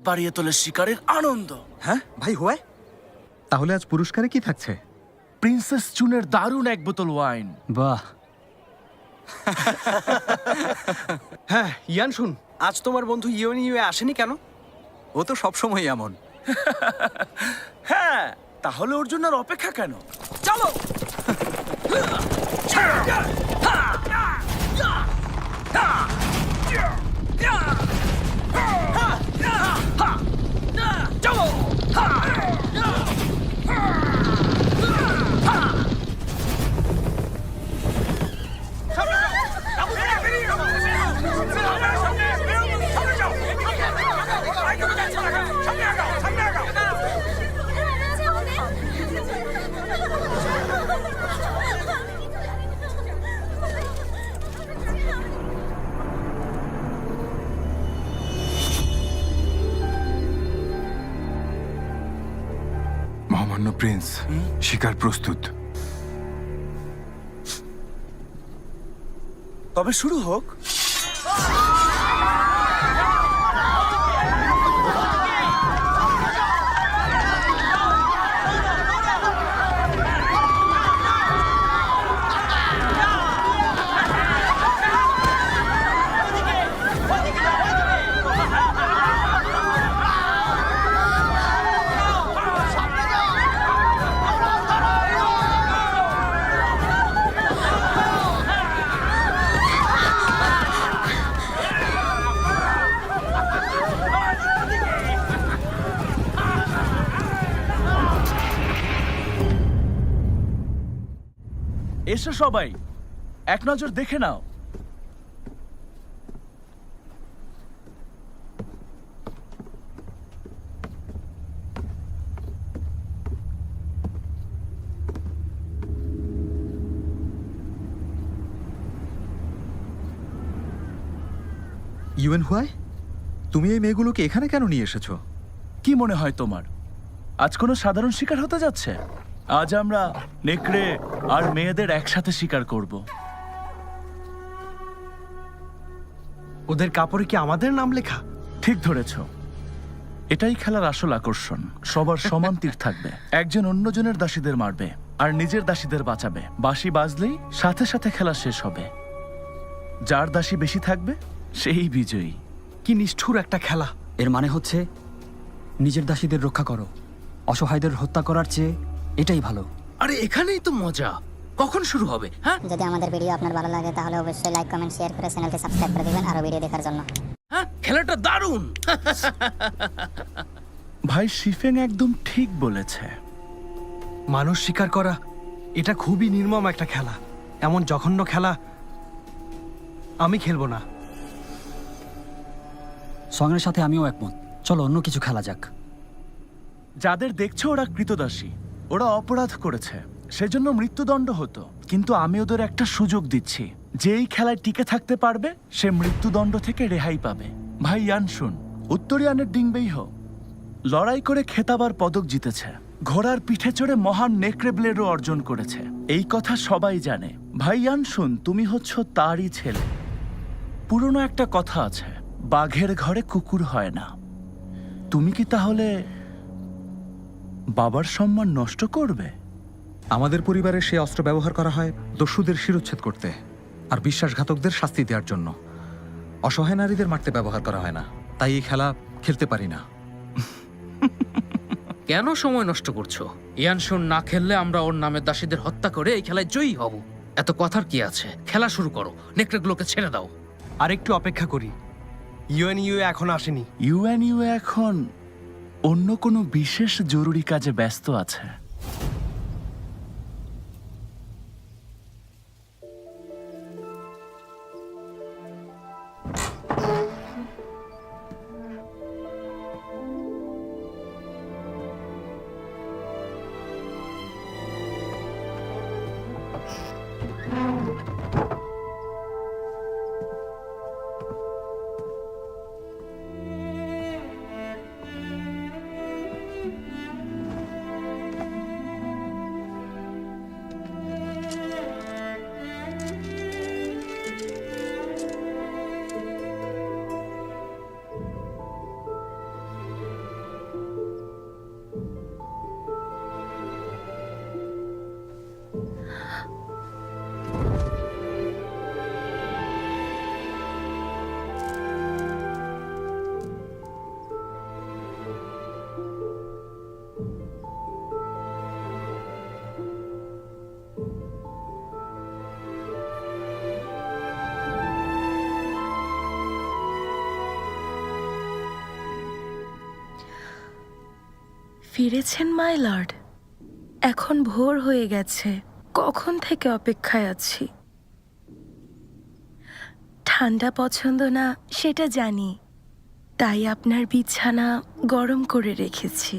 বাড়িয়ে তোলে শিকারের আনন্দ। হ্যাঁ ভাই হয়। তাহলে আজ পুরস্কারে কি থাকছে? প্রিন্সেস চুনের দারুণ এক বোতল ওয়াইন। বাহ। হ্যাঁ ইয়ান শুন, আজ তোমার বন্ধু ইউএ আসেনি কেন? ও তো সবসময় এমন। হ্যাঁ, তাহলে ওর জন্য আর অপেক্ষা কেন? চলো। মহামান্য প্রিন্স, শিকার প্রস্তুত। তবে শুরু হোক। এসো সবাই, এক নজর দেখে নাও। ইউএন হুয়াই, তুমি এই মেয়েগুলোকে এখানে কেন নিয়ে এসেছো? কি মনে হয় তোমার আজ কোনো সাধারণ শিকার হতে যাচ্ছে? আজ আমরা নেকড়ে আর মেয়েদের একসাথে শিকার করব। ওদের কাপড়ে কি আমাদের নাম লেখা? ঠিক ধরেছ, এটাই খেলার আসল আকর্ষণ। সবার সমান তীর থাকবে, একজন অন্যজনের দাসীদের মারবে আর নিজের দাসীদের বাঁচাবে। বাঁশি বাজলেই সাথে সাথে খেলা শেষ হবে। যার দাসী বেশি থাকবে সেই বিজয়ী। কি নিষ্ঠুর একটা খেলা! এর মানে হচ্ছে নিজের দাসীদের রক্ষা করো, অসহায়দের হত্যা করার চেয়ে এটাই ভালো। আরে এখানেই তো মজা। কখন শুরু হবে? হ্যাঁ যদি আমাদের ভিডিও আপনার ভালো লাগে তাহলে অবশ্যই লাইক কমেন্ট শেয়ার করে চ্যানেলটি সাবস্ক্রাইব করে দিবেন আরো ভিডিও দেখার জন্য। হ্যাঁ, খেলাটা দারুণ। ভাই শিফেং একদম ঠিক বলেছে। মানুষ শিকার করা এটা খুবই নির্মম একটা খেলা। এমন জঘন্য খেলা আমি খেলবো না। সঙ্গের সাথে আমিও একমত। চলো অন্য কিছু খেলা যাক। যাদের দেখছো ওরা কৃতদাসী, ওরা অপরাধ করেছে, সেজন্য মৃত্যুদণ্ড হতো। কিন্তু আমি ওদের একটা সুযোগ দিচ্ছি, যে এই খেলায় টিকে থাকতে পারবে সে মৃত্যুদণ্ড থেকে রেহাই পাবে। ভাই ইয়ানশুন, উত্তরিয়ানের ডিংবেইহ লড়াই করে খেতাব আর পদক জিতেছে, ঘোড়ার পিঠে চড়ে মহান নেকড়ে ব্লেডও অর্জন করেছে। এই কথা সবাই জানে। ভাই ইয়ানশুন, তুমি হচ্ছ তারই ছেলে। পুরনো একটা কথা আছে, বাঘের ঘরে কুকুর হয় না। তুমি কি তাহলে বাবার সম্মান নষ্ট করবে? আমাদের পরিবারে সে অস্ত্র ব্যবহার করা হয় দস্যুদের শিরোচ্ছেদ করতে আর বিশ্বাসঘাতকদের শাস্তি দেওয়ার জন্য। অসহায় নারীদের মারতে ব্যবহার করা হয় না। তাই এই খেলা খেলতে পারি না। কেন সময় নষ্ট করছো? ইয়ানশুন না খেললে আমরা ওর নামে দাসীদের হত্যা করে এই খেলায় জয়ী হব। এত কথার কি আছে? খেলা শুরু করো, নেকড়েগুলোকে ছেড়ে দাও। আর একটু অপেক্ষা করি। ইউএ এখন আসেনি। ইউএনইউ এখন অন্য কোনো বিশেষ জরুরি কাজে ব্যস্ত আছে। ফিরেছেন মাই লর্ড? এখন ভোর হয়ে গেছে, কখন থেকে অপেক্ষায় আছি। ঠান্ডা পছন্দ না সেটা জানি, তাই আপনার বিছানা গরম করে রেখেছি।